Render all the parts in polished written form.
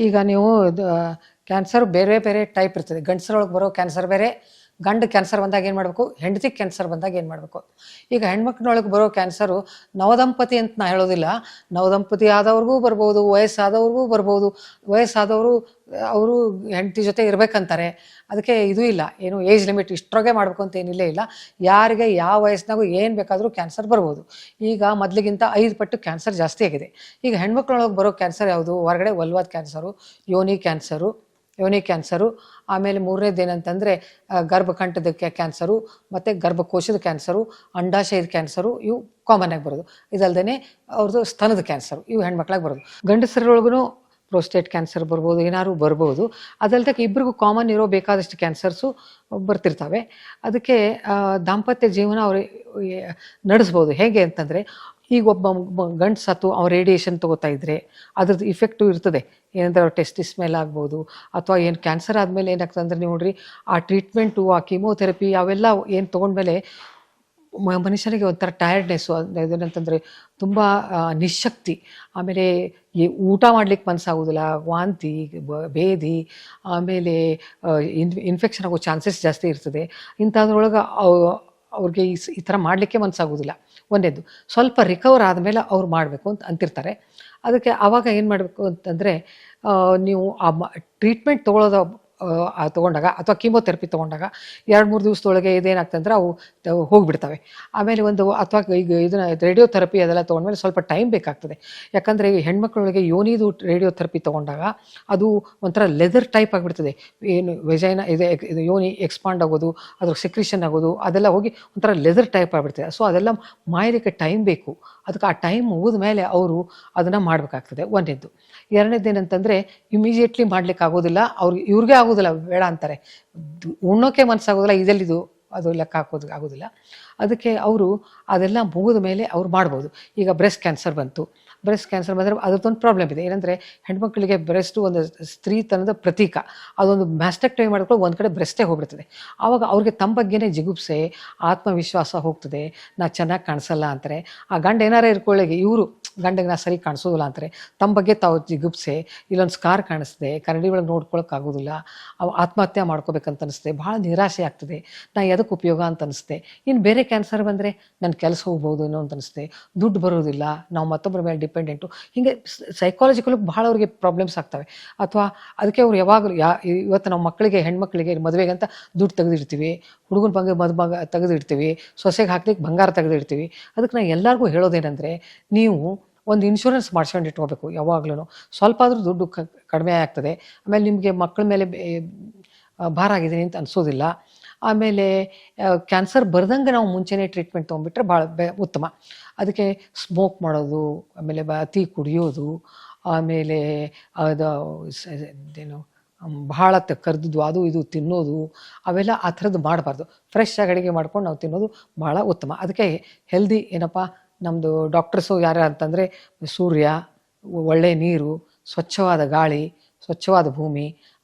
ಈಗ ನೀವು ಕ್ಯಾನ್ಸರ್ ಬೇರೆ ಬೇರೆ ಟೈಪ್ ಇರ್ತದೆ. ಗಂಡಸರೊಳಗೆ ಬರೋ ಕ್ಯಾನ್ಸರ್ ಬೇರೆ, ಗಂಡು ಕ್ಯಾನ್ಸರ್ ಬಂದಾಗ ಏನು ಮಾಡಬೇಕು, ಹೆಂಡತಿ ಕ್ಯಾನ್ಸರ್ ಬಂದಾಗ ಏನು ಮಾಡಬೇಕು. ಈಗ ಹೆಣ್ಮಕ್ಳೊಳಗೆ ಬರೋ ಕ್ಯಾನ್ಸರು ನವದಂಪತಿ ಅಂತ ನಾ ಹೇಳೋದಿಲ್ಲ. ನವದಂಪತಿ ಆದವ್ರಿಗೂ ಬರ್ಬೋದು, ವಯಸ್ಸಾದವ್ರಿಗೂ ಬರ್ಬೋದು. ವಯಸ್ಸಾದವರು ಅವರು ಹೆಂಡತಿ ಜೊತೆ ಇರಬೇಕಂತಾರೆ. ಅದಕ್ಕೆ ಇದು ಇಲ್ಲ, ಏನು ಏಜ್ ಲಿಮಿಟ್ ಇಷ್ಟರೊಗೆ ಮಾಡಬೇಕು ಅಂತ ಏನಿಲ್ಲೇ ಇಲ್ಲ. ಯಾರಿಗೆ ಯಾವ ವಯಸ್ಸಿನಾಗೂ ಏನು ಬೇಕಾದರೂ ಕ್ಯಾನ್ಸರ್ ಬರ್ಬೋದು. ಈಗ ಮೊದಲಿಗಿಂತ 5 ಪಟ್ಟು ಕ್ಯಾನ್ಸರ್ ಜಾಸ್ತಿ ಆಗಿದೆ. ಈಗ ಹೆಣ್ಮಕ್ಳೊಳಗೆ ಬರೋ ಕ್ಯಾನ್ಸರ್ ಯಾವುದು, ಹೊರಗಡೆ ಒಲ್ವಾದ ಕ್ಯಾನ್ಸರು, ಯೋನಿ ಕ್ಯಾನ್ಸರು, ಆಮೇಲೆ ಮೂರನೇದು ಏನಂತಂದರೆ ಗರ್ಭಕಂಠದ ಕ್ಯಾನ್ಸರು, ಮತ್ತು ಗರ್ಭಕೋಶದ ಕ್ಯಾನ್ಸರು, ಅಂಡಾಶಯದ ಕ್ಯಾನ್ಸರು, ಇವು ಕಾಮನ್ ಆಗಿ ಬರೋದು. ಇದಲ್ದೇ ಅವ್ರದ್ದು ಸ್ತನದ ಕ್ಯಾನ್ಸರು, ಇವು ಹೆಣ್ಮಕ್ಳಾಗಿ ಬರೋದು. ಗಂಡಸರೊಳಗೂ ಪ್ರೋಸ್ಟೇಟ್ ಕ್ಯಾನ್ಸರ್ ಬರ್ಬೋದು, ಏನಾದ್ರು ಬರ್ಬೋದು. ಅದಲ್ದೆ ಇಬ್ಬರಿಗೂ ಕಾಮನ್ ಇರೋ ಬೇಕಾದಷ್ಟು ಕ್ಯಾನ್ಸರ್ಸು ಬರ್ತಿರ್ತವೆ. ಅದಕ್ಕೆ ದಾಂಪತ್ಯ ಜೀವನ ಅವ್ರು ನಡೆಸ್ಬೋದು. ಹೇಗೆ ಅಂತಂದರೆ, ಈಗ ಒಬ್ಬ ಗಂಡು ಸತ್ತು ಅವ್ರು ರೇಡಿಯೇಷನ್ ತೊಗೋತಾ ಇದ್ದರೆ ಅದ್ರದ್ದು ಇಫೆಕ್ಟು ಇರ್ತದೆ. ಏನಂದ್ರೆ ಅವ್ರ ಟೆಸ್ಟಿಸ್ ಮೇಲೆ ಆಗ್ಬೋದು, ಅಥವಾ ಏನು ಕ್ಯಾನ್ಸರ್ ಆದಮೇಲೆ ಏನಾಗ್ತದೆ ಅಂದರೆ, ನೀವು ನೋಡ್ರಿ, ಆ ಟ್ರೀಟ್ಮೆಂಟು, ಆ ಕೀಮೋಥೆರಪಿ ಅವೆಲ್ಲ ಏನು ತೊಗೊಂಡ್ಮೇಲೆ ಮನುಷ್ಯನಿಗೆ ಒಂಥರ ಟಯರ್ಡ್ನೆಸ್ಸು, ಏನಂತಂದರೆ ತುಂಬ ನಿಶಕ್ತಿ, ಆಮೇಲೆ ಊಟ ಮಾಡ್ಲಿಕ್ಕೆ ಮನಸ್ಸಾಗೋದಿಲ್ಲ, ವಾಂತಿ, ಬೇದಿ, ಆಮೇಲೆ ಇನ್ಫೆಕ್ಷನ್ ಆಗೋ ಚಾನ್ಸಸ್ ಜಾಸ್ತಿ ಇರ್ತದೆ. ಇಂಥದ್ರೊಳಗೆ ಅವ್ರಿಗೆ ಈ ಥರ ಮಾಡಲಿಕ್ಕೆ ಮನಸ್ಸಾಗೋದಿಲ್ಲ. ಒಂದೇದು ಸ್ವಲ್ಪ ರಿಕವರ್ ಆದಮೇಲೆ ಅವ್ರು ಮಾಡಬೇಕು ಅಂತ ಅಂತಿರ್ತಾರೆ. ಅದಕ್ಕೆ ಆವಾಗ ಏನು ಮಾಡಬೇಕು ಅಂತಂದರೆ, ನೀವು ಆ ಟ್ರೀಟ್ಮೆಂಟ್ ತೊಗೊಂಡಾಗ ಅಥವಾ ಕೀಮೋಥೆರಪಿ ತೊಗೊಂಡಾಗ 2-3 ದಿವಸದೊಳಗೆ ಇದೇನಾಗ್ತದೆ ಅಂದರೆ ಅವು ಹೋಗಿಬಿಡ್ತವೆ. ಆಮೇಲೆ ಅಥವಾ ಈಗ ಇದನ್ನ ರೇಡಿಯೋಥೆರಪಿ ಅದೆಲ್ಲ ತೊಗೊಂಡ್ಮೇಲೆ ಸ್ವಲ್ಪ ಟೈಮ್ ಬೇಕಾಗ್ತದೆ. ಯಾಕಂದರೆ ಈ ಹೆಣ್ಮಕ್ಳೊಳಗೆ ಯೋನಿದು ರೇಡಿಯೋಥೆರಪಿ ತೊಗೊಂಡಾಗ ಅದು ಒಂಥರ ಲೆದರ್ ಟೈಪ್ ಆಗಿಬಿಡ್ತದೆ. ಏನು ವೆಜೈನ ಇದು ಯೋನಿ ಎಕ್ಸ್ಪಾಂಡ್ ಆಗೋದು, ಅದ್ರ ಸೆಕ್ರಿಷನ್ ಆಗೋದು ಅದೆಲ್ಲ ಹೋಗಿ ಒಂಥರ ಲೆದರ್ ಟೈಪ್ ಆಗಿಬಿಡ್ತದೆ. ಸೊ ಅದೆಲ್ಲ ಮಾಯಲಿಕ್ಕೆ ಟೈಮ್ ಬೇಕು. ಅದಕ್ಕೆ ಆ ಟೈಮ್ ಮುಗಿದ ಮೇಲೆ ಅವರು ಅದನ್ನು ಮಾಡಬೇಕಾಗ್ತದೆ. ಒಂದೇದ್ದು. ಎರಡನೇದು ಏನಂತಂದರೆ, ಇಮಿಡಿಯೇಟ್ಲಿ ಮಾಡ್ಲಿಕ್ಕೆ ಆಗೋದಿಲ್ಲ, ಇವ್ರಿಗೆ ಆಗೋದಿಲ್ಲ, ಬೇಡ ಅಂತಾರೆ. ಉಣ್ಣೋಕೆ ಮನಸ್ಸಾಗೋದಿಲ್ಲ, ಇದೆಲ್ಲಿದು ಅದು ಲೆಕ್ಕ ಹಾಕೋದು ಆಗೋದಿಲ್ಲ. ಅದಕ್ಕೆ ಅವರು ಅದೆಲ್ಲ ಮುಗಿದ ಮೇಲೆ ಅವ್ರು ಮಾಡ್ಬೋದು. ಈಗ ಬ್ರೆಸ್ಟ್ ಕ್ಯಾನ್ಸರ್ ಬಂತು. ಬ್ರೆಸ್ಟ್ ಕ್ಯಾನ್ಸರ್ ಬಂದರೆ ಅದ್ರದ್ದೊಂದು ಪ್ರಾಬ್ಲಮ್ ಇದೆ. ಏನಂದರೆ, ಹೆಣ್ಮಕ್ಳಿಗೆ ಬ್ರೆಸ್ಟು ಒಂದು ಸ್ತ್ರೀತನದ ಪ್ರತೀಕ. ಅದೊಂದು ಮ್ಯಾಸ್ಟೆಕ್ಟಮಿ ಮಾಡಿಕೊಂಡು ಒಂದು ಕಡೆ ಬ್ರೆಸ್ಟೇ ಹೋಗ್ಬಿಡ್ತದೆ. ಆವಾಗ ಅವ್ರಿಗೆ ತಮ್ಮ ಬಗ್ಗೆನೇ ಜಿಗುಪ್ಸೆ, ಆತ್ಮವಿಶ್ವಾಸ ಹೋಗ್ತದೆ. ನಾ ಚೆನ್ನಾಗಿ ಕಾಣಿಸಲ್ಲ ಅಂತಾರೆ. ಆ ಗಂಡ ಏನಾರೇ ಇರ್ಕೊಳ್ಳಿಗೆ, ಇವರು ಗಂಡಗೆ ನಾ ಸರಿ ಕಾಣಿಸೋದಿಲ್ಲ ಅಂತಾರೆ. ತಮ್ಮ ಬಗ್ಗೆ ತಾವು ಜಿಗುಪ್ಸೆ, ಇಲ್ಲೊಂದು ಸ್ಕಾರ್ ಕಾಣಿಸ್ತದೆ, ಕರಡಿ ಒಳಗೆ ನೋಡ್ಕೊಳಕ್ಕಾಗೋದಿಲ್ಲ, ಅವು ಆತ್ಮಹತ್ಯೆ ಮಾಡ್ಕೋಬೇಕಂತ ಅನಿಸ್ತದೆ, ಭಾಳ ನಿರಾಶೆ ಆಗ್ತದೆ, ನಾ ಎದಕ್ಕೆ ಉಪಯೋಗ ಅಂತ ಅನಿಸುತ್ತೆ. ಇನ್ನು ಬೇರೆ ಕ್ಯಾನ್ಸರ್ ಬಂದರೆ ನನ್ನ ಕೆಲಸ ಹೋಗ್ಬೋದು ಅನ್ನೋ ಅಂತ ಅನಿಸುತ್ತೆ, ದುಡ್ಡು ಬರೋದಿಲ್ಲ, ನಾವು ಮತ್ತೊಬ್ಬರ ಮೇಲೆ ಡಿಪೆಂಡೆಂಟು, ಹೀಗೆ ಸೈಕಾಲಜಿಕಲ್ ಭಾಳ ಅವ್ರಿಗೆ ಪ್ರಾಬ್ಲಮ್ಸ್ ಆಗ್ತವೆ. ಅಥವಾ ಅದಕ್ಕೆ ಅವ್ರು ಯಾವಾಗಲೂ ಇವತ್ತು ನಾವು ಮಕ್ಕಳಿಗೆ, ಹೆಣ್ಮಕ್ಳಿಗೆ ಮದುವೆಗೆ ಅಂತ ದುಡ್ಡು ತೆಗೆದಿಡ್ತೀವಿ, ಹುಡುಗನ ಮದುಮಗ ತೆಗೆದಿಡ್ತೀವಿ, ಸೊಸೆಗೆ ಹಾಕ್ಲಿಕ್ಕೆ ಬಂಗಾರ ತೆಗೆದಿಡ್ತೀವಿ. ಅದಕ್ಕೆ ನಾನು ಎಲ್ಲರಿಗೂ ಹೇಳೋದೇನೆಂದರೆ, ನೀವು ಒಂದು ಇನ್ಶೂರೆನ್ಸ್ ಮಾಡ್ಸ್ಕೊಂಡು ಇಟ್ಕೋಬೇಕು ಯಾವಾಗ್ಲೂ. ಸ್ವಲ್ಪ ಆದರೂ ದುಡ್ಡು ಕಡಿಮೆ ಆಗ್ತದೆ. ಆಮೇಲೆ ನಿಮಗೆ ಮಕ್ಕಳ ಮೇಲೆ ಭಾರ ಆಗಿದ್ದೀನಿ ಅಂತ ಅನಿಸೋದಿಲ್ಲ. ಆಮೇಲೆ ಕ್ಯಾನ್ಸರ್ ಬರ್ದಂಗೆ ನಾವು ಮುಂಚೆನೇ ಟ್ರೀಟ್ಮೆಂಟ್ ತೊಗೊಂಡ್ಬಿಟ್ರೆ ಭಾಳ ಉತ್ತಮ. ಅದಕ್ಕೆ ಸ್ಮೋಕ್ ಮಾಡೋದು, ಆಮೇಲೆ ಅತಿ ಕುಡಿಯೋದು, ಆಮೇಲೆ ಏನು ಭಾಳ ಕರೆದಿದ್ದು ಅದು ಇದು ತಿನ್ನೋದು, ಅವೆಲ್ಲ ಆ ಥರದ್ದು ಮಾಡಬಾರ್ದು. ಫ್ರೆಶ್ ಆಗಿ ಅಡುಗೆ ಮಾಡ್ಕೊಂಡು ನಾವು ತಿನ್ನೋದು ಭಾಳ ಉತ್ತಮ. ಅದಕ್ಕೆ ಹೆಲ್ದಿ ಏನಪ್ಪ, ನಮ್ಮದು ಡಾಕ್ಟರ್ಸು ಯಾರು ಅಂತಂದರೆ, ಸೂರ್ಯ, ಒಳ್ಳೆಯ ನೀರು, ಸ್ವಚ್ಛವಾದ ಗಾಳಿ, ಸ್ವಚ್ಛವಾದ ಭೂಮಿ,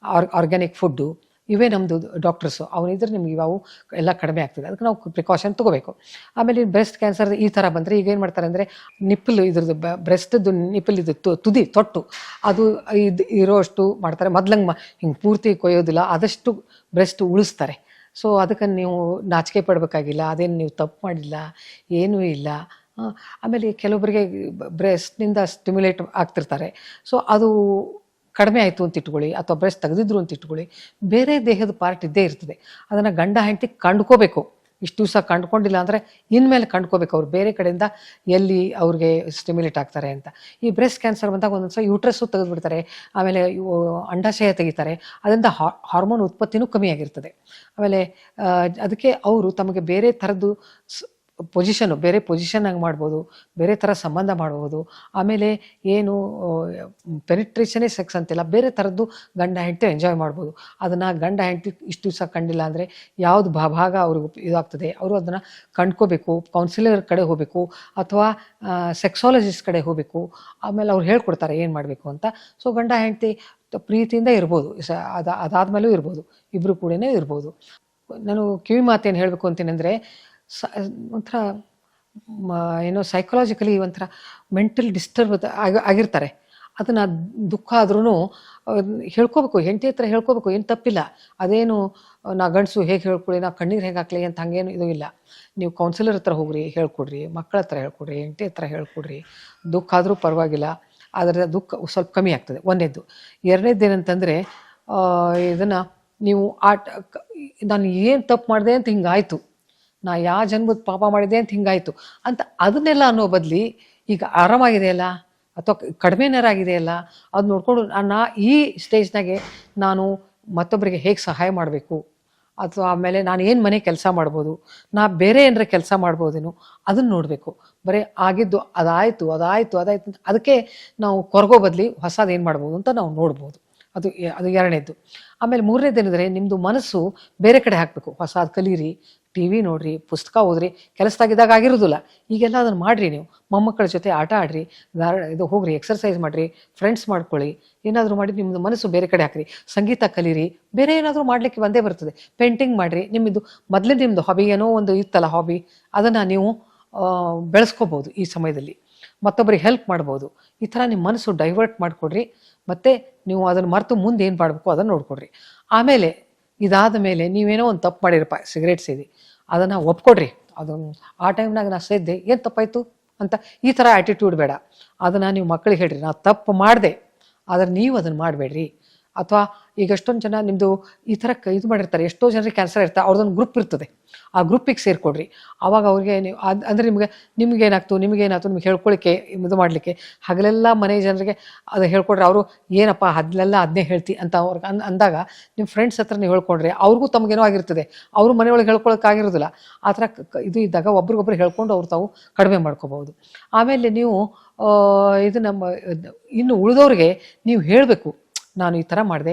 ಆರ್ಗ್ಯಾನಿಕ್ ಫುಡ್ಡು, ಇವೇ ನಮ್ಮದು ಡಾಕ್ಟರ್ಸು. ಅವನಿದ್ರೆ ನಿಮ್ಗೆ ಇವು ಎಲ್ಲ ಕಡಿಮೆ ಆಗ್ತದೆ. ಅದಕ್ಕೆ ನಾವು ಪ್ರಿಕಾಷನ್ ತೊಗೋಬೇಕು. ಆಮೇಲೆ ಬ್ರೆಸ್ಟ್ ಕ್ಯಾನ್ಸರ್ ಈ ಥರ ಬಂದರೆ ಈಗ ಏನು ಮಾಡ್ತಾರೆ ಅಂದರೆ, ನಿಪ್ಪಲ್ ಇದ್ರದ್ದು ಬ್ರೆಸ್ಟದ್ದು ನಿಪ್ಪಲ್ ಇದು ತುದಿ ತೊಟ್ಟು ಅದು ಇರೋಷ್ಟು ಮಾಡ್ತಾರೆ. ಮೊದ್ಲಂಗೆ ಹಿಂಗೆ ಪೂರ್ತಿ ಕೊಯ್ಯೋದಿಲ್ಲ, ಆದಷ್ಟು ಬ್ರೆಸ್ಟ್ ಉಳಿಸ್ತಾರೆ. ಸೊ ಅದಕ್ಕೆ ನೀವು ನಾಚಿಕೆ ಪಡಬೇಕಾಗಿಲ್ಲ, ಅದೇನು ನೀವು ತಪ್ಪು ಮಾಡಿಲ್ಲ, ಏನೂ ಇಲ್ಲ. ಆಮೇಲೆ ಕೆಲವೊಬ್ಬರಿಗೆ ಬ್ರೆಸ್ಟ್ನಿಂದ ಸ್ಟಿಮ್ಯುಲೇಟ್ ಆಗ್ತಿರ್ತಾರೆ. ಸೊ ಅದು ಕಡಿಮೆ ಆಯಿತು ಅಂತ ಇಟ್ಕೊಳ್ಳಿ, ಅಥವಾ ಬ್ರೆಸ್ಟ್ ತೆಗೆದಿದ್ರು ಅಂತ ಇಟ್ಕೊಳ್ಳಿ, ಬೇರೆ ದೇಹದ ಪಾರ್ಟ್ ಇದ್ದೇ ಇರ್ತದೆ. ಅದನ್ನು ಗಂಡ ಹೆಂಡತಿ ಕಂಡ್ಕೋಬೇಕು. ಇಷ್ಟು ದಿವಸ ಕಂಡ್ಕೊಂಡಿಲ್ಲ ಅಂದರೆ ಇನ್ಮೇಲೆ ಕಂಡ್ಕೋಬೇಕು ಅವ್ರು, ಬೇರೆ ಕಡೆಯಿಂದ ಎಲ್ಲಿ ಅವ್ರಿಗೆ ಸ್ಟಿಮ್ಯುಲೇಟ್ ಆಗ್ತಾರೆ ಅಂತ. ಈ ಬ್ರೆಸ್ಟ್ ಕ್ಯಾನ್ಸರ್ ಬಂದಾಗ ಒಂದೊಂದು ಸಲ ಯೂಟ್ರಸ್ಸು ತೆಗೆದುಬಿಡ್ತಾರೆ, ಆಮೇಲೆ ಅಂಡಾಶಯ ತೆಗಿತಾರೆ. ಅದರಿಂದ ಹಾರ್ಮೋನ್ ಉತ್ಪತ್ತಿನೂ ಕಮ್ಮಿ ಆಗಿರ್ತದೆ. ಆಮೇಲೆ ಅದಕ್ಕೆ ಅವರು ತಮಗೆ ಬೇರೆ ಥರದ್ದು ಬೇರೆ ಪೊಸಿಷನ್ನಾಗಿ ಮಾಡ್ಬೋದು, ಬೇರೆ ಥರ ಸಂಬಂಧ ಮಾಡ್ಬೋದು. ಆಮೇಲೆ ಏನು ಪೆನಿಟ್ರೇಷನೇ ಸೆಕ್ಸ್ ಅಂತಿಲ್ಲ, ಬೇರೆ ಥರದ್ದು ಗಂಡ ಹೆಂಡತಿ ಎಂಜಾಯ್ ಮಾಡ್ಬೋದು. ಅದನ್ನು ಗಂಡ ಹೆಂಡತಿ ಇಷ್ಟು ದಿವಸ ಕಂಡಿಲ್ಲ ಅಂದರೆ ಯಾವುದು ಭಾಗ ಅವ್ರಿಗೆ ಇದಾಗ್ತದೆ, ಅವರು ಅದನ್ನು ಕಂಡ್ಕೋಬೇಕು. ಕೌನ್ಸಿಲರ್ ಕಡೆ ಹೋಗಬೇಕು, ಅಥವಾ ಸೆಕ್ಸಾಲಜಿಸ್ಟ್ ಕಡೆ ಹೋಗಬೇಕು. ಆಮೇಲೆ ಅವ್ರು ಹೇಳ್ಕೊಡ್ತಾರೆ ಏನು ಮಾಡಬೇಕು ಅಂತ. ಸೊ ಗಂಡ ಹೆಂಡತಿ ಪ್ರೀತಿಯಿಂದ ಇರ್ಬೋದು, ಅದಾದಮೇಲೂ ಇರ್ಬೋದು, ಇಬ್ಬರು ಕೂಡ ಇರ್ಬೋದು. ನಾನು ಕಿವಿ ಮಾತೇನು ಹೇಳಬೇಕು ಅಂತೇನೆಂದರೆ, ಒಂಥರ ಏನೋ ಸೈಕಲಾಜಿಕಲಿ ಒಂಥರ ಮೆಂಟಲ್ ಡಿಸ್ಟರ್ಬ್ ಆಗಿರ್ತಾರೆ. ಅದನ್ನು ದುಃಖ ಆದ್ರೂ ಹೇಳ್ಕೋಬೇಕು, ಹೆಂಡತಿ ಹತ್ರ ಹೇಳ್ಕೋಬೇಕು, ಏನು ತಪ್ಪಿಲ್ಲ. ಅದೇನು ನಾ ಗಂಡಸು ಹೇಗೆ ಹೇಳ್ಕೊಳ್ಳಿ, ನಾ ಕಣ್ಣೀರು ಹೇಗೆ ಹಾಕ್ಲಿ ಅಂತ ಹಂಗೇನು ಇದು ಇಲ್ಲ. ನೀವು ಕೌನ್ಸಿಲರ್ ಹತ್ರ ಹೋಗ್ರಿ, ಹೇಳ್ಕೊಡ್ರಿ, ಮಕ್ಕಳ ಹತ್ರ ಹೇಳ್ಕೊಡ್ರಿ, ಹೆಂಡತಿ ಹತ್ರ ಹೇಳ್ಕೊಡ್ರಿ. ದುಃಖ ಆದರೂ ಪರವಾಗಿಲ್ಲ, ಆದರೆ ದುಃಖ ಸ್ವಲ್ಪ ಕಮ್ಮಿ ಆಗ್ತದೆ. ಒಂದನೇದ್ದು. ಎರಡನೇದ್ದು ಏನಂತಂದರೆ, ಇದನ್ನು ನೀವು ನಾನು ಏನು ತಪ್ಪು ಮಾಡಿದೆ ಅಂತ ಹಿಂಗಾಯ್ತು, ನಾ ಯಾವ ಜನ್ಮದ ಪಾಪ ಮಾಡಿದೆ ಅಂತ ಹಿಂಗಾಯ್ತು ಅಂತ ಅದನ್ನೆಲ್ಲ ಅನ್ನೋ ಬದಲಿ, ಈಗ ಆರಾಮಾಗಿದೆಯಲ್ಲ ಅಥವಾ ಕಡಿಮೆನರಾಗಿದೆಯಲ್ಲ ಅದು ನೋಡ್ಕೊಂಡು ನಾ ಈ ಸ್ಟೇಜ್ನಾಗೆ ನಾನು ಮತ್ತೊಬ್ಬರಿಗೆ ಹೇಗೆ ಸಹಾಯ ಮಾಡಬೇಕು, ಅಥವಾ ಆಮೇಲೆ ನಾನು ಏನು ಮನೆ ಕೆಲಸ ಮಾಡ್ಬೋದು, ನಾ ಬೇರೆ ಏನಾರ ಕೆಲಸ ಮಾಡ್ಬೋದೇನು ಅದನ್ನು ನೋಡಬೇಕು. ಬರೀ ಆಗಿದ್ದು ಅದಾಯಿತು ಅದಾಯಿತು ಅದಾಯಿತು ಅಂತ ಅದಕ್ಕೆ ನಾವು ಕೊರಗೋ ಬದಲಿ ಹೊಸದು ಏನು ಮಾಡ್ಬೋದು ಅಂತ ನಾವು ನೋಡ್ಬೋದು. ಅದು ಎರಡನೇದ್ದು. ಆಮೇಲೆ ಮೂರನೇದು ಏನಂದರೆ, ನಿಮ್ಮದು ಮನಸ್ಸು ಬೇರೆ ಕಡೆ ಹಾಕಬೇಕು. ಹೊಸದು ಕಲೀರಿ, ಟಿ ವಿ ನೋಡ್ರಿ, ಪುಸ್ತಕ ಓದ್ರಿ. ಕೆಲಸದಾಗಿದ್ದಾಗ ಆಗಿರೋದಿಲ್ಲ, ಈಗೆಲ್ಲ ಅದನ್ನು ಮಾಡಿರಿ. ನೀವು ಮೊಮ್ಮಕ್ಕಳ ಜೊತೆ ಆಟ ಆಡ್ರಿ, ಇದು ಹೋಗ್ರಿ, ಎಕ್ಸರ್ಸೈಸ್ ಮಾಡಿರಿ, ಫ್ರೆಂಡ್ಸ್ ಮಾಡ್ಕೊಳ್ಳಿ, ಏನಾದರೂ ಮಾಡಿ ನಿಮ್ಮದು ಮನಸ್ಸು ಬೇರೆ ಕಡೆ ಹಾಕ್ರಿ. ಸಂಗೀತ ಕಲೀರಿ, ಬೇರೆ ಏನಾದರೂ ಮಾಡಲಿಕ್ಕೆ ಬಂದೇ ಬರ್ತದೆ. ಪೇಂಟಿಂಗ್ ಮಾಡಿರಿ. ನಿಮ್ಮದು ಮೊದಲೇ ನಿಮ್ಮದು ಹಾಬಿ ಏನೋ ಒಂದು ಇತ್ತಲ್ಲ ಹಾಬಿ, ಅದನ್ನು ನೀವು ಬೆಳೆಸ್ಕೋಬೋದು. ಈ ಸಮಯದಲ್ಲಿ ಮತ್ತೊಬ್ಬರಿಗೆ ಹೆಲ್ಪ್ ಮಾಡ್ಬೋದು. ಈ ಥರ ನಿಮ್ಮ ಮನಸ್ಸು ಡೈವರ್ಟ್ ಮಾಡಿಕೊಡ್ರಿ. ಮತ್ತು ನೀವು ಅದನ್ನು ಮರೆತು ಮುಂದೆ ಏನು ಮಾಡಬೇಕು ಅದನ್ನು ನೋಡ್ಕೊಡ್ರಿ. ಆಮೇಲೆ ಇದಾದ ಮೇಲೆ ನೀವೇನೋ ಒಂದು ತಪ್ಪು ಮಾಡಿರಪ್ಪ, ಸಿಗರೇಟ್ ಸೇದಿ, ಅದನ್ನು ಒಪ್ಕೊಡ್ರಿ. ಅದನ್ನು ಆ ಟೈಮ್ನಾಗ ನಾ ಸೇದ್ದೆ, ಏನು ತಪ್ಪಾಯಿತು ಅಂತ ಈ ಥರ ಆ್ಯಟಿಟ್ಯೂಡ್ ಬೇಡ. ಅದನ್ನು ನೀವು ಮಕ್ಕಳಿಗೆ ಹೇಳ್ರಿ, ನಾ ತಪ್ಪು ಮಾಡಿದೆ, ಆದರೆ ನೀವು ಅದನ್ನು ಮಾಡಬೇಡ್ರಿ. ಅಥವಾ ಈಗ ಎಷ್ಟೊಂದು ಜನ ನಿಮ್ಮದು ಈ ಥರ ಇದು ಮಾಡಿರ್ತಾರೆ, ಎಷ್ಟೋ ಜನರಿಗೆ ಕ್ಯಾನ್ಸರ್ ಇರ್ತಾರೆ, ಅವ್ರದ್ದೊಂದು ಗ್ರೂಪ್ ಇರ್ತದೆ, ಆ ಗ್ರೂಪಿಗೆ ಸೇರಿಕೊಡ್ರಿ. ಆವಾಗ ಅವ್ರಿಗೆ ನೀವು ಅಂದರೆ ನಿಮಗೇನಾಗ್ತು ನಿಮ್ಗೆ ಹೇಳ್ಕೊಳ್ಳಿಕ್ಕೆ ಇದು ಮಾಡಲಿಕ್ಕೆ ಹಗಲೆಲ್ಲ ಮನೆ ಜನರಿಗೆ ಅದು ಹೇಳ್ಕೊಡ್ರಿ. ಅವರು ಏನಪ್ಪ ಹಗಲೆಲ್ಲ ಅದನ್ನೇ ಹೇಳ್ತಿ ಅಂತ ಅವ್ರಿಗೆ ಅಂದಾಗ ನಿಮ್ಮ ಫ್ರೆಂಡ್ಸ್ ಹತ್ರ ನೀವು ಹೇಳ್ಕೊಂಡ್ರಿ, ಅವ್ರಿಗೂ ತಮಗೇನೋ ಆಗಿರ್ತದೆ, ಅವರು ಮನೆಯೊಳಗೆ ಹೇಳ್ಕೊಳಕ್ಕಾಗಿರೋದಿಲ್ಲ. ಆ ಥರ ಇದು ಇದ್ದಾಗ ಒಬ್ರಿಗೊಬ್ರು ಹೇಳ್ಕೊಂಡು ಅವ್ರು ತಾವು ಕಡಿಮೆ ಮಾಡ್ಕೋಬಹುದು. ಆಮೇಲೆ ನೀವು ಇದು ಇನ್ನು ಉಳಿದವ್ರಿಗೆ ನೀವು ಹೇಳಬೇಕು, ನಾನು ಈ ಥರ ಮಾಡಿದೆ,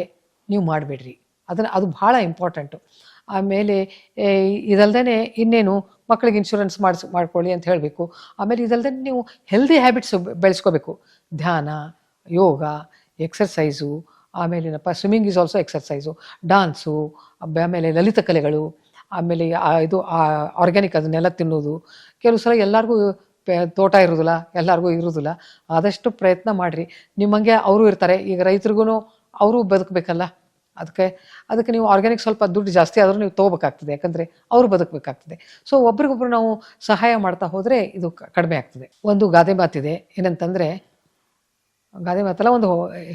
ನೀವು ಮಾಡಬೇಡ್ರಿ. ಅದು ಭಾಳ ಇಂಪಾರ್ಟೆಂಟು. ಆಮೇಲೆ ಇದಲ್ದೇ ಇನ್ನೇನು ಮಕ್ಕಳಿಗೆ ಇನ್ಶೂರೆನ್ಸ್ ಮಾಡ್ಕೊಳ್ಳಿ ಅಂತ ಹೇಳಬೇಕು. ಆಮೇಲೆ ಇದಲ್ದೇ ನೀವು ಹೆಲ್ದಿ ಹ್ಯಾಬಿಟ್ಸು ಬೆಳೆಸ್ಕೋಬೇಕು. ಧ್ಯಾನ, ಯೋಗ, ಎಕ್ಸರ್ಸೈಸು, ಆಮೇಲೆ ಏನಪ್ಪ swimming is also exercise, dance, ಆಮೇಲೆ ಲಲಿತ ಕಲೆಗಳು, ಆಮೇಲೆ ಇದು ಆರ್ಗ್ಯಾನಿಕ್ ಅದನ್ನೆಲ್ಲ ತಿನ್ನೋದು. ಕೆಲವು ಸಲ ಎಲ್ಲರಿಗೂ ತೋಟ ಇರೋದಿಲ್ಲ, ಎಲ್ಲರಿಗೂ ಇರೋದಿಲ್ಲ. ಆದಷ್ಟು ಪ್ರಯತ್ನ ಮಾಡಿರಿ. ನಿಮ್ಮಂಗೆ ಅವರು ಇರ್ತಾರೆ, ಈಗ ರೈತರಿಗೂ ಅವರು ಬದುಕಬೇಕಲ್ಲ, ಅದಕ್ಕೆ ನೀವು ಆರ್ಗ್ಯಾನಿಕ್ ಸ್ವಲ್ಪ ದುಡ್ಡು ಜಾಸ್ತಿ ಆದರೂ ನೀವು ತೊಗೋಬೇಕಾಗ್ತದೆ, ಯಾಕಂದರೆ ಅವರು ಬದುಕಬೇಕಾಗ್ತದೆ. ಸೊ ಒಬ್ರಿಗೊಬ್ರು ನಾವು ಸಹಾಯ ಮಾಡ್ತಾ ಹೋದರೆ ಇದು ಕಡಿಮೆ ಆಗ್ತದೆ. ಒಂದು ಗಾದೆ ಮಾತಿದೆ, ಏನಂತಂದರೆ, ಗಾದೆ ಮಾತಲ್ಲ, ಒಂದು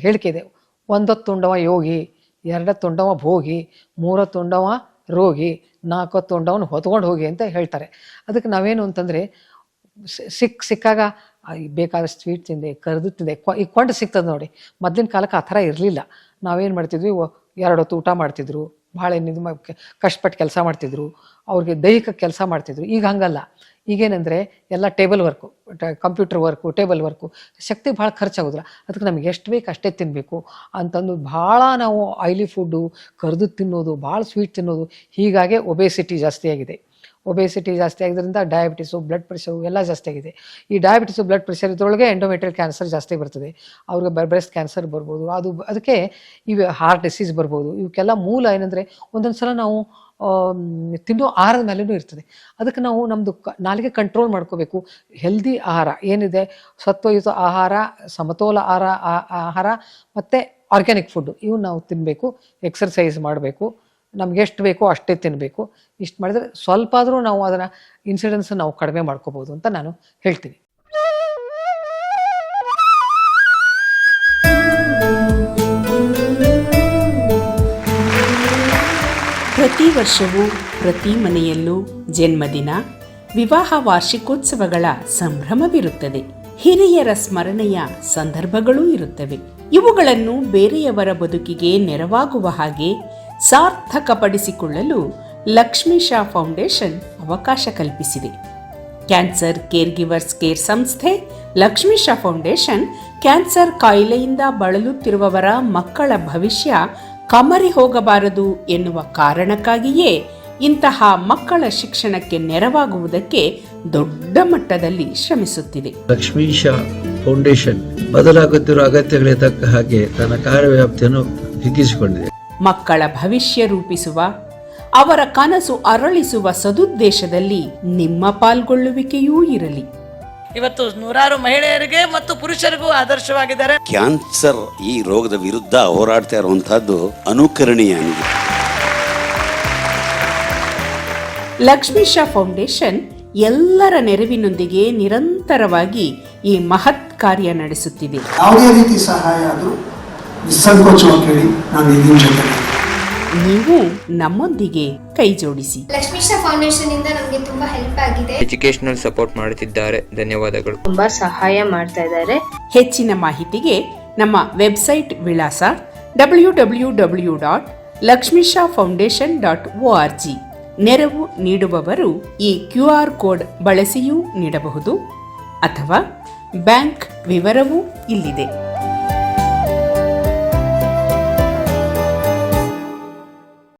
ಹೇಳಿಕೆ ಇದೆ, ಒಂದೊತ್ತುಂಡವ ಯೋಗಿ, ಎರಡತ್ತುಂಡವ ಭೋಗಿ, ಮೂರತ್ತುಂಡವ ರೋಗಿ, ನಾಲ್ಕತ್ತುಂಡವನು ಹೊತ್ಕೊಂಡು ಹೋಗಿ ಅಂತ ಹೇಳ್ತಾರೆ. ಅದಕ್ಕೆ ನಾವೇನು ಅಂತಂದರೆ, ಸಿಕ್ಕಾಗ ಬೇಕಾದಷ್ಟು ಸ್ವೀಟ್ ತಿಂದೆ, ಕರೆದು ತಿಂದೆ. ಈಗ ಕೊಂಡು ಸಿಗ್ತದೆ ನೋಡಿ. ಮೊದಲಿನ ಕಾಲಕ್ಕೆ ಆ ಥರ ಇರಲಿಲ್ಲ. ನಾವೇನು ಮಾಡ್ತಿದ್ವಿ, 2 ಹೊತ್ತು ಊಟ ಮಾಡ್ತಿದ್ರು, ಭಾಳ ಇದು ಕಷ್ಟಪಟ್ಟು ಕೆಲಸ ಮಾಡ್ತಿದ್ರು, ಅವ್ರಿಗೆ ದೈಹಿಕ ಕೆಲಸ ಮಾಡ್ತಿದ್ರು. ಈಗ ಹಂಗಲ್ಲ. ಈಗೇನೆಂದರೆ ಎಲ್ಲ table work, computer work, table work, ಶಕ್ತಿ ಭಾಳ ಖರ್ಚಾಗೋದಿಲ್ಲ. ಅದಕ್ಕೆ ನಮಗೆ ಎಷ್ಟು ಬೇಕು ಅಷ್ಟೇ ತಿನ್ನಬೇಕು ಅಂತಂದು ಭಾಳ ನಾವು ಆಯಿಲಿ ಫುಡ್ಡು, ಕರೆದು ತಿನ್ನೋದು, ಭಾಳ ಸ್ವೀಟ್ ತಿನ್ನೋದು, ಹೀಗಾಗಿ ಒಬೇಸಿಟಿ ಜಾಸ್ತಿ ಆಗಿದೆ. ಒಬೇಸಿಟಿ ಜಾಸ್ತಿ ಆಗಿದ್ದರಿಂದ ಡಯಾಬಿಟಿಸು, ಬ್ಲಡ್ ಪ್ರೆಷರು ಎಲ್ಲ ಜಾಸ್ತಿ ಆಗಿದೆ. ಈ ಡಯಾಬಿಟಿಸು, ಬ್ಲಡ್ ಪ್ರೆಷರ್ ಇದರೊಳಗೆ ಎಂಡೋಮೆಟ್ರಿಯಲ್ ಕ್ಯಾನ್ಸರ್ ಜಾಸ್ತಿ ಬರ್ತದೆ. ಅವ್ರಿಗೆ ಬ್ರೆಸ್ಟ್ ಕ್ಯಾನ್ಸರ್ ಬರ್ಬೋದು. ಅದಕ್ಕೆ ಇವು ಹಾರ್ಟ್ ಡಿಸೀಸ್ ಬರ್ಬೋದು. ಇವಕ್ಕೆಲ್ಲ ಮೂಲ ಏನಂದರೆ, ಒಂದೊಂದು ಸಲ ನಾವು ತಿನ್ನೋ ಆಹಾರದ ಮೇಲೂ ಇರ್ತದೆ. ಅದಕ್ಕೆ ನಾವು ನಮ್ಮದು ನಾಲಿಗೆ ಕಂಟ್ರೋಲ್ ಮಾಡ್ಕೋಬೇಕು. ಹೆಲ್ದಿ ಆಹಾರ ಏನಿದೆ, ಸತ್ವಯುತ ಆಹಾರ, ಸಮತೋಲ ಆಹಾರ ಮತ್ತು ಆರ್ಗ್ಯಾನಿಕ್ ಫುಡ್ಡು, ಇವು ನಾವು ತಿನ್ನಬೇಕು. ಎಕ್ಸರ್ಸೈಸ್ ಮಾಡಬೇಕು. ನಮ್ಗೆ ಎಷ್ಟು ಬೇಕೋ ಅಷ್ಟೇ ತಿನ್ನಬೇಕು. ಇಷ್ಟು ಮಾಡಿದರೆ ಸ್ವಲ್ಪ ಆದರೂ ನಾವು ಅದನ್ನು ಇನ್ಸಿಡೆನ್ಸ್ ನಾವು ಕಡಿಮೆ ಮಾಡ್ಕೋಬೋದು ಅಂತ ನಾನು ಹೇಳ್ತೀನಿ. ಪ್ರತಿ ವರ್ಷವೂ ಪ್ರತಿ ಮನೆಯಲ್ಲೂ ಜನ್ಮದಿನ, ವಿವಾಹ ವಾರ್ಷಿಕೋತ್ಸವಗಳ ಸಂಭ್ರಮವಿರುತ್ತದೆ. ಹಿರಿಯರ ಸ್ಮರಣೆಯ ಸಂದರ್ಭಗಳೂ ಇರುತ್ತವೆ. ಇವುಗಳನ್ನು ಬೇರೆಯವರ ಬದುಕಿಗೆ ನೆರವಾಗುವ ಹಾಗೆ ಸಾರ್ಥಕಪಡಿಸಿಕೊಳ್ಳಲು ಲಕ್ಷ್ಮೀಶಾ ಫೌಂಡೇಶನ್ ಅವಕಾಶ ಕಲ್ಪಿಸಿದೆ. ಕ್ಯಾನ್ಸರ್ ಕೇರ್ ಗಿವರ್ಸ್ ಕೇರ್ ಸಂಸ್ಥೆ ಲಕ್ಷ್ಮೀಶಾ ಫೌಂಡೇಶನ್ ಕ್ಯಾನ್ಸರ್ ಕಾಯಿಲೆಯಿಂದ ಬಳಲುತ್ತಿರುವವರ ಮಕ್ಕಳ ಭವಿಷ್ಯ ಕಮರಿ ಹೋಗಬಾರದು ಎನ್ನುವ ಕಾರಣಕ್ಕಾಗಿಯೇ ಇಂತಹ ಮಕ್ಕಳ ಶಿಕ್ಷಣಕ್ಕೆ ನೆರವಾಗುವುದಕ್ಕೆ ದೊಡ್ಡ ಮಟ್ಟದಲ್ಲಿ ಶ್ರಮಿಸುತ್ತಿದೆ. ಲಕ್ಷ್ಮೀಶಾ ಫೌಂಡೇಶನ್ ಬದಲಾಗುತ್ತಿರುವ ಅಗತ್ಯಗಳಿಗೆ ತಕ್ಕ ಹಾಗೆ ತನ್ನ ಕಾರ್ಯವ್ಯಾಪ್ತಿಯನ್ನು ಹಿಗ್ಗಿಸಿಕೊಂಡಿದೆ. ಮಕ್ಕಳ ಭವಿಷ್ಯ ರೂಪಿಸುವ, ಅವರ ಕನಸು ಅರಳಿಸುವ ಸದುದ್ದೇಶದಲ್ಲಿ ನಿಮ್ಮ ಪಾಲ್ಗೊಳ್ಳುವಿಕೆಯೂ ಇರಲಿ. ಇವತ್ತು ನೂರಾರು ಮಹಿಳೆಯರಿಗೆ ಮತ್ತು ಪುರುಷರಿಗೂ ಆದರ್ಶವಾಗಿದ್ದಾರೆ. ಕ್ಯಾನ್ಸರ್ ಈ ರೋಗದ ವಿರುದ್ಧ ಹೋರಾಡ್ತಾ ಇರುವಂತಹದ್ದು ಅನುಕರಣೀಯ. ಲಕ್ಷ್ಮೀಶಾ ಫೌಂಡೇಶನ್ ಎಲ್ಲರ ನೆರವಿನೊಂದಿಗೆ ನಿರಂತರವಾಗಿ ಈ ಮಹತ್ ಕಾರ್ಯ ನಡೆಸುತ್ತಿದೆ. ಯಾವುದೇ ರೀತಿ ಸಹಾಯ ಆದರೂ ನಿಸ್ಸಂಕೋಚವಾಗಿ ಕೇಳಿ, ನಾನು ಇದೀನಿ ಜೊತೆ. ನೀವು ನಮ್ಮೊಂದಿಗೆ ಕೈ ಜೋಡಿಸಿ. ಲಕ್ಷ್ಮೀಶಾ ಫೌಂಡೇಶನ್ ಇಂದ ನಮಗೆ ತುಂಬಾ ಹೆಲ್ಪ್ ಆಗಿದೆ. ಎಜುಕೇಶನಲ್ ಸಪೋರ್ಟ್ ಮಾಡುತ್ತಿದ್ದಾರೆ. ಧನ್ಯವಾದಗಳು. ತುಂಬಾ ಸಹಾಯ ಮಾಡ್ತಾ ಇದ್ದಾರೆ. ಹೆಚ್ಚಿನ ಮಾಹಿತಿಗೆ ನಮ್ಮ ವೆಬ್ಸೈಟ್ ವಿಳಾಸ www.lakshmishafoundation.org. ನೆರವು ನೀಡುವವರು ಈ QR ಕೋಡ್ ಬಳಸಿಯೂ ನೀಡಬಹುದು ಅಥವಾ ಬ್ಯಾಂಕ್ ವಿವರವೂ ಇಲ್ಲಿದೆ.